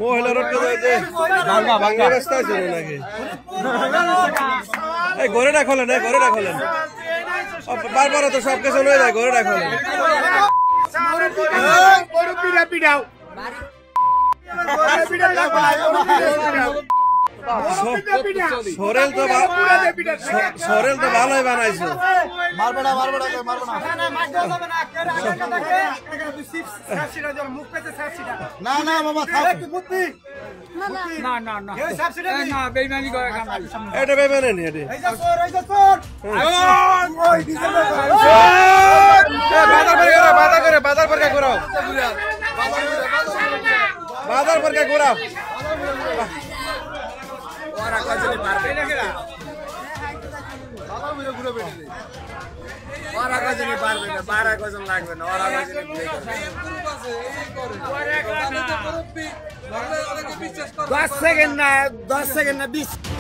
মহিলা রোড ভাঙ্গা রাস্তায় চলে নাকি এই ঘরেটা খোলেন ঘরেটা খোলেন বারবার তো সব কিছু লয়ে যায় ঘরেটা খোলেন সরেল তো ভালোই বানাইছো এটা বেমানে নি বাজার পর ঘোরাও লাগবে না 10 সেকেন্ড না 20